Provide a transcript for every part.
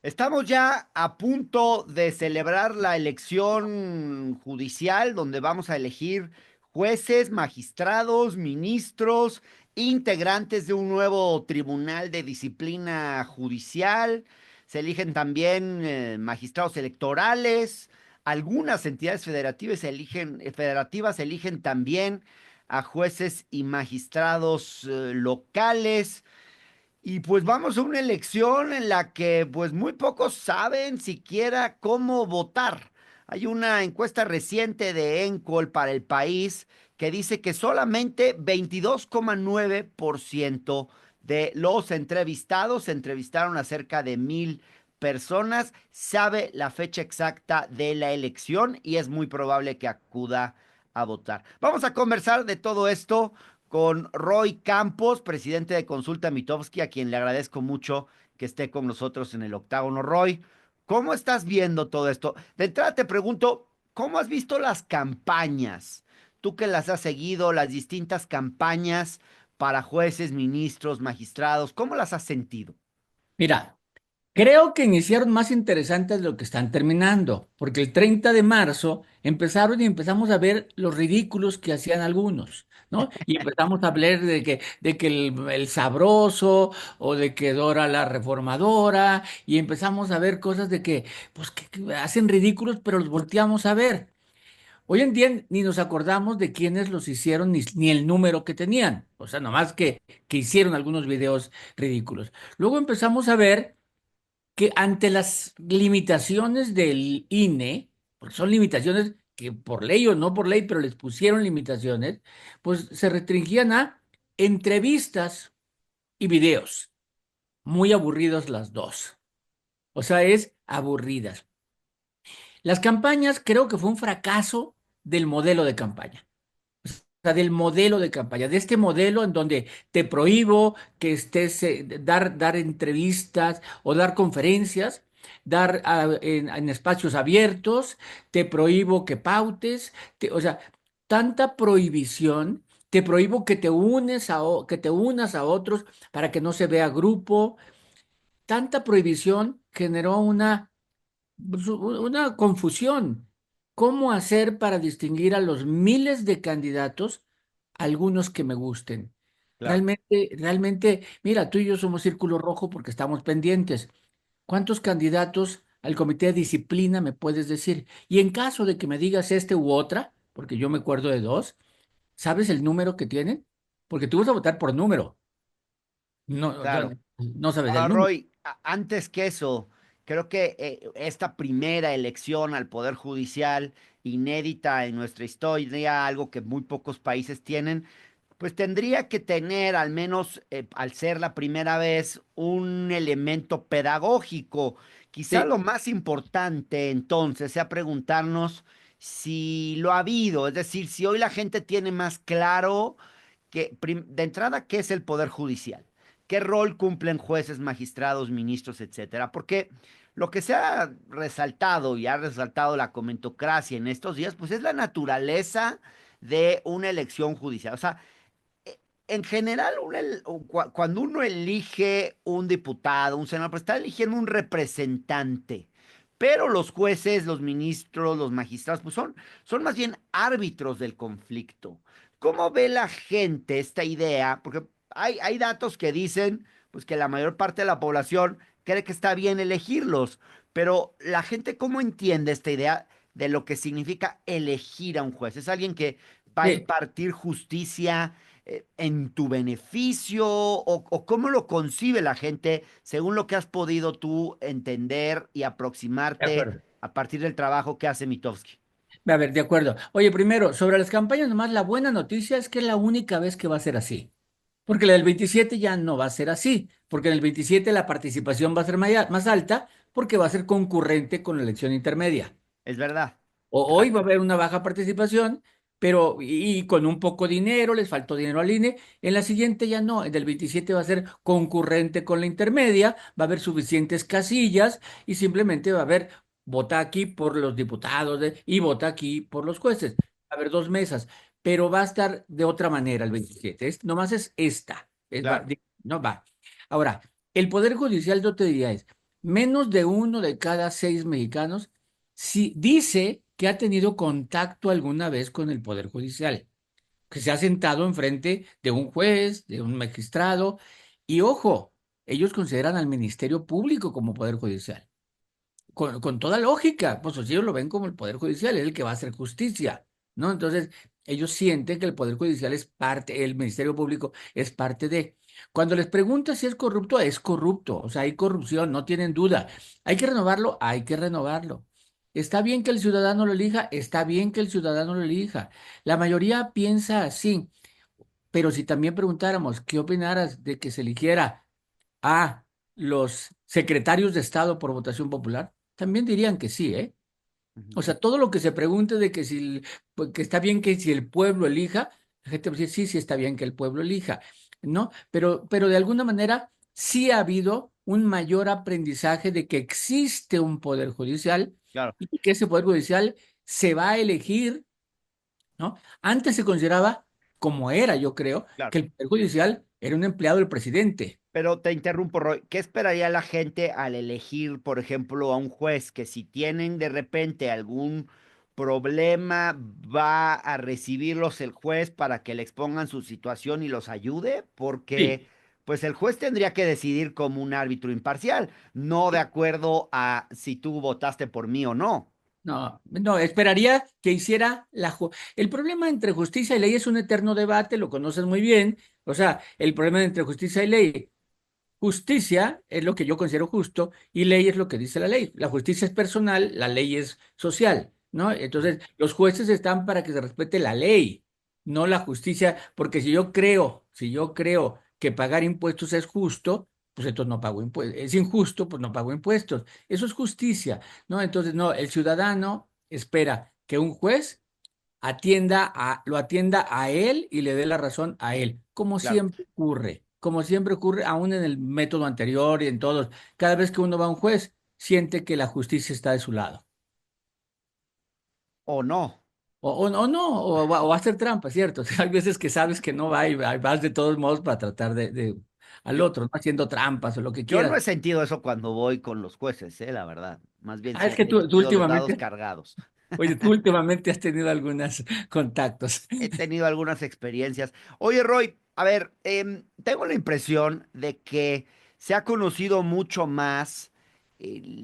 Estamos ya a punto de celebrar la elección judicial, donde vamos a elegir jueces, magistrados, ministros, integrantes de un nuevo tribunal de disciplina judicial. Se eligen también magistrados electorales. Algunas entidades federativas eligen también a jueces y magistrados locales. Y pues vamos a una elección en la que pues muy pocos saben siquiera cómo votar. Hay una encuesta reciente de Encol para el país que dice que solamente 22,9% de los entrevistados, se entrevistaron a cerca de 1,000 personas, sabe la fecha exacta de la elección y es muy probable que acuda a votar. Vamos a conversar de todo esto con Roy Campos, presidente de Consulta Mitofsky, a quien le agradezco mucho que esté con nosotros en el octágono. Roy, ¿cómo estás viendo todo esto? De entrada te pregunto, ¿cómo has visto las campañas? Tú que las has seguido, las distintas campañas para jueces, ministros, magistrados, ¿cómo las has sentido? Mira, creo que iniciaron más interesantes de lo que están terminando, porque el 30 de marzo empezaron y empezamos a ver los ridículos que hacían algunos, ¿no? Y empezamos a hablar de que el sabroso o de que Dora la reformadora, y empezamos a ver cosas de que, pues, que hacen ridículos, pero los volteamos a ver. Hoy en día ni nos acordamos de quiénes los hicieron ni el número que tenían, o sea, nomás que hicieron algunos videos ridículos. Luego empezamos a ver que ante las limitaciones del INE, porque son limitaciones que por ley o no por ley, pero les pusieron limitaciones, pues se restringían a entrevistas y videos. Muy aburridos las dos. O sea, es aburridas. Las campañas creo que fue un fracaso del modelo de campaña. O sea, del modelo de campaña, de este modelo en donde te prohíbo que estés, dar entrevistas o dar conferencias, en espacios abiertos, te prohíbo que pautes, o sea, tanta prohibición, te prohíbo que que te unas a otros para que no se vea grupo, tanta prohibición generó una confusión. ¿Cómo hacer para distinguir a los miles de candidatos, algunos que me gusten? Claro. Realmente, mira, tú y yo somos círculo rojo porque estamos pendientes. ¿Cuántos candidatos al comité de disciplina me puedes decir? Y en caso de que me digas este u otra, porque yo me acuerdo de dos, ¿sabes el número que tienen? Porque tú vas a votar por número, no, o sea, Claro. no sabes el Ahora, número. Roy, antes que eso, creo que esta primera elección al Poder Judicial, inédita en nuestra historia, algo que muy pocos países tienen, pues tendría que tener, al menos al ser la primera vez, un elemento pedagógico. Quizá Sí, lo más importante entonces sea preguntarnos si lo ha habido, es decir, si hoy la gente tiene más claro que, de entrada, qué es el Poder Judicial, qué rol cumplen jueces, magistrados, ministros, etcétera. Porque lo que se ha resaltado y ha resaltado la comentocracia en estos días, pues es la naturaleza de una elección judicial. O sea, en general, cuando uno elige un diputado, un senador, pues está eligiendo un representante. Pero los jueces, los ministros, los magistrados, pues son más bien árbitros del conflicto. ¿Cómo ve la gente esta idea? Porque hay datos que dicen pues, que la mayor parte de la población cree que está bien elegirlos. Pero la gente, ¿cómo entiende esta idea de lo que significa elegir a un juez? ¿Es alguien que va a sí, impartir justicia en tu beneficio o cómo lo concibe la gente según lo que has podido tú entender y de aproximarte acuerdo. a partir del trabajo que hace Mitofsky? A ver, de acuerdo. Oye, primero, sobre las campañas, nomás la buena noticia es que es la única vez que va a ser así. Porque la del 27 ya no va a ser así, porque en el 27 la participación va a ser más alta porque va a ser concurrente con la elección intermedia. Es verdad. Hoy va a haber una baja participación, pero y con un poco dinero, les faltó dinero al INE. En la siguiente ya no, en el 27 va a ser concurrente con la intermedia, va a haber suficientes casillas y simplemente va a haber vota aquí por los diputados y vota aquí por los jueces. Va a haber dos mesas, pero va a estar de otra manera el 27. Nomás es esta. Claro. No va. Ahora, el Poder Judicial, yo te diría es. menos de uno de cada 6 mexicanos dice que ha tenido contacto alguna vez con el Poder Judicial, que se ha sentado enfrente de un juez, de un magistrado, y ojo, ellos consideran al Ministerio Público como Poder Judicial. Con toda lógica, pues ellos lo ven como el Poder Judicial, es el que va a hacer justicia, ¿no? Entonces, ellos sienten que el Poder Judicial es parte, el Ministerio Público es parte de. Cuando les preguntas si es corrupto, o sea, hay corrupción, no tienen duda. ¿Hay que renovarlo? Hay que renovarlo. ¿Está bien que el ciudadano lo elija? Está bien que el ciudadano lo elija. La mayoría piensa así, pero si también preguntáramos, ¿qué opinaras de que se eligiera a los secretarios de Estado por votación popular? También dirían que sí, ¿eh? O Ujú. sea, todo lo que se pregunte de que si pues, que está bien que si el pueblo elija, la gente va a decir, sí, sí está bien que el pueblo elija, ¿no? Pero de alguna manera sí ha habido un mayor aprendizaje de que existe un poder judicial Claro, y que ese poder judicial se va a elegir, ¿no? Antes se consideraba, como era, yo creo, claro. que el poder judicial era un empleado del presidente. Pero te interrumpo, Roy. ¿Qué esperaría la gente al elegir, por ejemplo, a un juez que si tienen de repente algún problema, va a recibirlos el juez para que le expongan su situación y los ayude? Porque, Sí. pues, el juez tendría que decidir como un árbitro imparcial, no de acuerdo a si tú votaste por mí o no. No, no, esperaría que hiciera El problema entre justicia y ley es un eterno debate, lo conoces muy bien. O sea, el problema entre justicia y ley. Justicia es lo que yo considero justo y ley es lo que dice la ley. La justicia es personal, la ley es social, ¿no? Entonces, los jueces están para que se respete la ley, no la justicia, porque si yo creo que pagar impuestos es justo, pues entonces no pago impuestos. Es injusto, pues no pago impuestos. Eso es justicia, ¿no? Entonces, no, el ciudadano espera que un juez lo atienda a él y le dé la razón a él, Claro. como siempre ocurre, aún en el método anterior y en todos. Cada vez que uno va a un juez, siente que la justicia está de su lado. O no. O no, o va a hacer trampa, ¿cierto? O sea, hay veces que sabes que no va y vas de todos modos para tratar al Yo, otro, ¿no? Haciendo trampas o lo que yo no quieras. he sentido eso cuando voy con los jueces, la verdad. Más bien Es que siempre he tú sentido los dados últimamente, cargados. oye, tú últimamente has tenido algunos contactos. He tenido algunas experiencias. Oye, Roy, a ver, tengo la impresión de que se ha conocido mucho más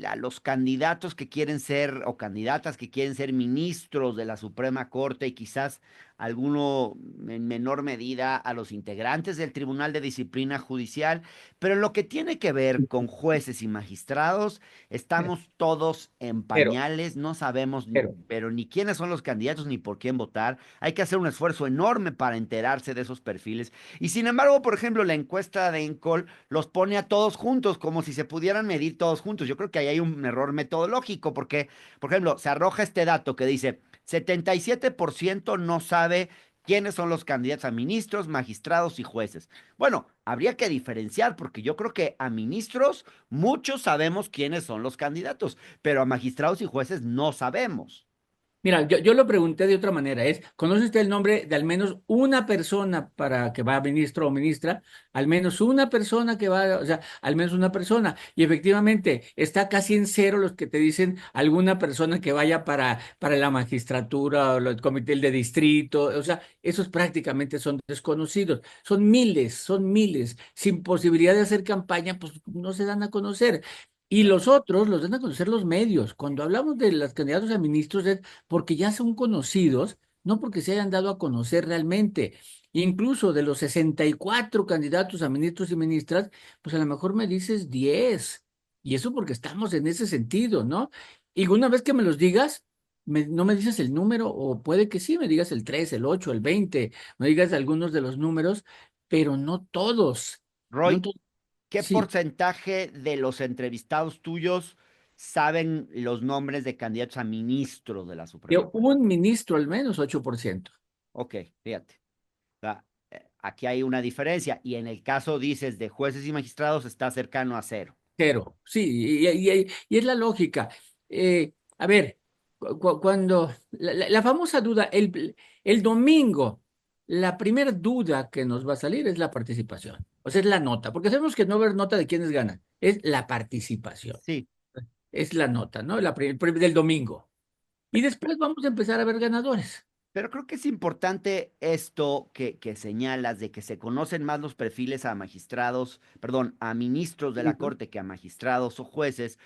a los candidatos que quieren ser o candidatas que quieren ser ministros de la Suprema Corte y quizás alguno en menor medida a los integrantes del Tribunal de Disciplina Judicial, pero en lo que tiene que ver con jueces y magistrados, estamos todos en Pero, pañales, no sabemos pero. pero ni quiénes son los candidatos ni por quién votar. Hay que hacer un esfuerzo enorme para enterarse de esos perfiles. Y sin embargo, por ejemplo, la encuesta de Encol los pone a todos juntos, como si se pudieran medir todos juntos. Yo creo que ahí hay un error metodológico, porque, por ejemplo, se arroja este dato que dice, 77% no sabe quiénes son los candidatos a ministros, magistrados y jueces. Bueno, habría que diferenciar, porque yo creo que a ministros muchos sabemos quiénes son los candidatos, pero a magistrados y jueces no sabemos. Mira, yo lo pregunté de otra manera, ¿conoce usted el nombre de al menos una persona para que va a ministro o ministra? Al menos una persona que va, o sea, al menos una persona. Y efectivamente, está casi en cero los que te dicen alguna persona que vaya para la magistratura o el comité de distrito. O sea, esos prácticamente son desconocidos. Son miles. Sin posibilidad de hacer campaña, pues no se dan a conocer. Y los otros los dan a conocer los medios. Cuando hablamos de los candidatos a ministros es porque ya son conocidos, no porque se hayan dado a conocer realmente. Incluso de los 64 candidatos a ministros y ministras, pues a lo mejor me dices 10. Y eso porque estamos en ese sentido, ¿no? Y una vez que me los digas, no me dices el número, o puede que sí, me digas el 3, el 8, el 20, me digas algunos de los números, pero no todos. No Roy, todos. ¿qué Sí, porcentaje de los entrevistados tuyos saben los nombres de candidatos a ministros de la de Suprema Corte? un ministro al menos 8%. Ok, fíjate. O sea, aquí hay una diferencia y en el caso, dices, de jueces y magistrados está cercano a cero. Cero, sí, y es la lógica. A ver, cuando la famosa duda, el domingo, la primera duda que nos va a salir es la participación. O sea, es la nota, porque sabemos que no va a haber nota de quiénes ganan, es la participación, Sí. es la nota, ¿no? Del domingo. Y después vamos a empezar a ver ganadores. Pero creo que es importante esto que señalas de que se conocen más los perfiles a magistrados, perdón, a ministros de la Corte que a magistrados o jueces,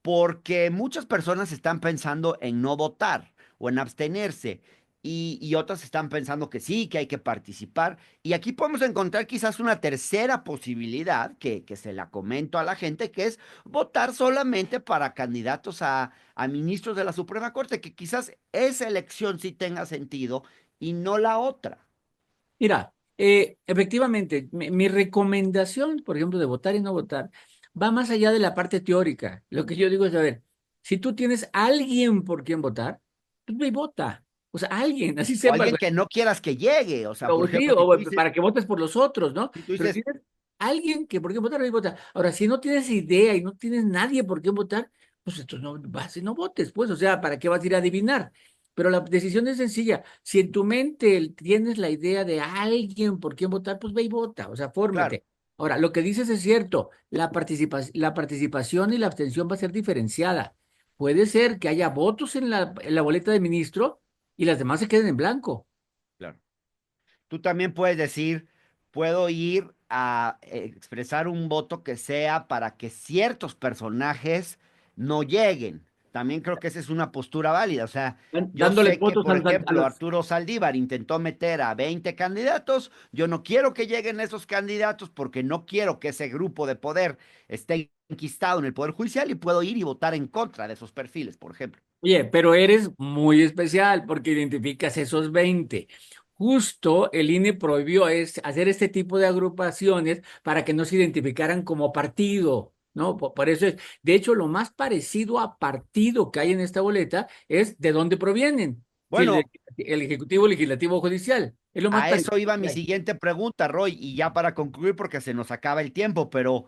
porque muchas personas están pensando en no votar o en abstenerse y otras están pensando que sí, que hay que participar. Y aquí podemos encontrar quizás una tercera posibilidad que se la comento a la gente, que es votar solamente para candidatos a ministros de la Suprema Corte, que quizás esa elección sí tenga sentido y no la otra. Mira, efectivamente, mi recomendación, por ejemplo, de votar y no votar, va más allá de la parte teórica. Lo que yo digo es, a ver, si tú tienes alguien por quien votar, pues ve y vota. O sea, alguien, así O sepa, alguien que no quieras que llegue, o sea, por o sí, ejemplo, si o tú dices, para que votes por los otros, ¿no? si tú Pero dices, tienes alguien que por qué votar, ve y vota. Ahora, si no tienes idea y no tienes nadie por qué votar, pues entonces no vas y no votes, pues, o sea, ¿para qué vas a ir a adivinar? Pero la decisión es sencilla. Si en tu mente tienes la idea de alguien por quién votar, pues ve y vota, o sea, claro. fórmate. Ahora, lo que dices es cierto, la participación y la abstención va a ser diferenciada. Puede ser que haya votos en la boleta de ministro y las demás se queden en blanco. Claro. Tú también puedes decir, puedo ir a expresar un voto que sea para que ciertos personajes no lleguen. También creo que esa es una postura válida. O sea, yo Dándole sé que, votos por a ejemplo, los... Arturo Saldívar intentó meter a 20 candidatos. Yo no quiero que lleguen esos candidatos porque no quiero que ese grupo de poder esté enquistado en el Poder Judicial y puedo ir y votar en contra de esos perfiles, por ejemplo. Oye, pero eres muy especial porque identificas esos 20. Justo el INE prohibió hacer este tipo de agrupaciones para que no se identificaran como partido, ¿no? Por eso es, de hecho, lo más parecido a partido que hay en esta boleta es de dónde provienen, si Bueno, el Ejecutivo, Legislativo o Judicial. Es lo más a eso parecido iba que mi hay. siguiente pregunta, Roy, y ya para concluir, porque se nos acaba el tiempo, pero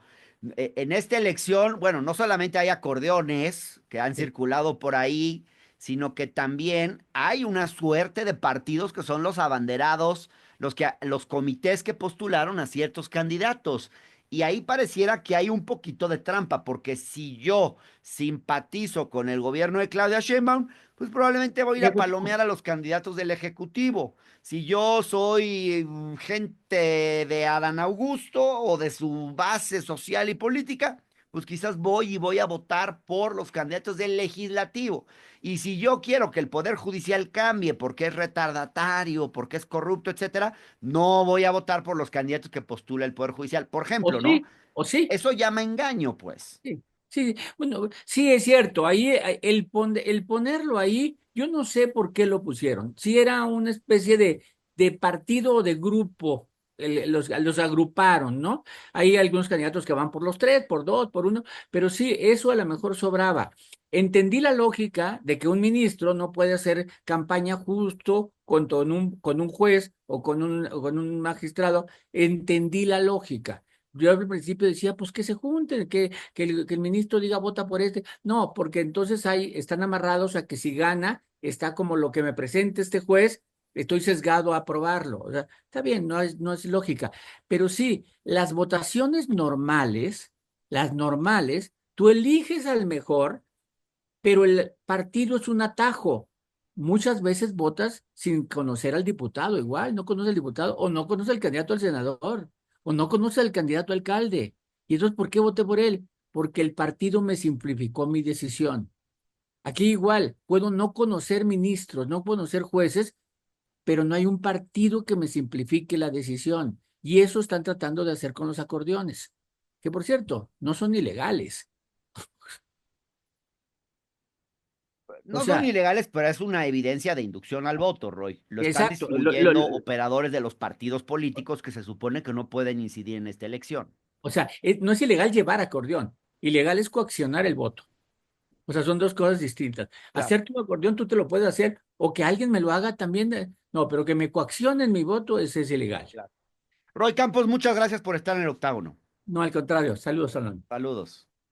en esta elección, bueno, no solamente hay acordeones que han Sí. circulado por ahí, sino que también hay una suerte de partidos que son los abanderados, los comités que postularon a ciertos candidatos. Y ahí pareciera que hay un poquito de trampa, porque si yo simpatizo con el gobierno de Claudia Sheinbaum, pues probablemente voy a ir a Ejecutivo. palomear a los candidatos del Ejecutivo. Si yo soy gente de Adán Augusto o de su base social y política, pues quizás voy a votar por los candidatos del legislativo. Y si yo quiero que el poder judicial cambie porque es retardatario, porque es corrupto, etcétera, no voy a votar por los candidatos que postula el poder judicial. Por O ejemplo, ¿no? sí, o sí. Eso llama engaño, pues. Sí, sí, bueno, sí es cierto, ahí el ponerlo ahí, yo no sé por qué lo pusieron, si era una especie de partido o de grupo, los agruparon, ¿no? Hay algunos candidatos que van por los tres, por dos, por uno, pero sí, eso a lo mejor sobraba. Entendí la lógica de que un ministro no puede hacer campaña justo con un juez o con un magistrado, entendí la lógica. Yo al principio decía, pues que se junten, que el ministro diga vota por este. No, porque entonces ahí están amarrados a que si gana, está como lo que me presente este juez, estoy sesgado a aprobarlo. O sea, está bien, no es lógica. Pero sí, las normales, tú eliges al mejor, pero el partido es un atajo. Muchas veces votas sin conocer al diputado, igual, no conoce al diputado, o no conoce al candidato al senador, o no conoce al candidato a alcalde. ¿Y entonces por qué voté por él? Porque el partido me simplificó mi decisión. Aquí igual, puedo no conocer ministros, no conocer jueces, pero no hay un partido que me simplifique la decisión. Y eso están tratando de hacer con los acordeones, que por cierto, no son ilegales. O No son sea, ilegales, pero es una evidencia de inducción al voto, Roy. Lo están exacto. distribuyendo operadores de los partidos políticos que se supone que no pueden incidir en esta elección. O sea, no es ilegal llevar acordeón, ilegal es coaccionar el voto. O sea, son dos cosas distintas. Claro. Hacer tu acordeón tú te lo puedes hacer, o que alguien me lo haga también. No, pero que me coaccionen mi voto, ese es ilegal. Claro. Roy Campos, muchas gracias por estar en el octágono. No, al contrario. Saludos, Salón. Saludos.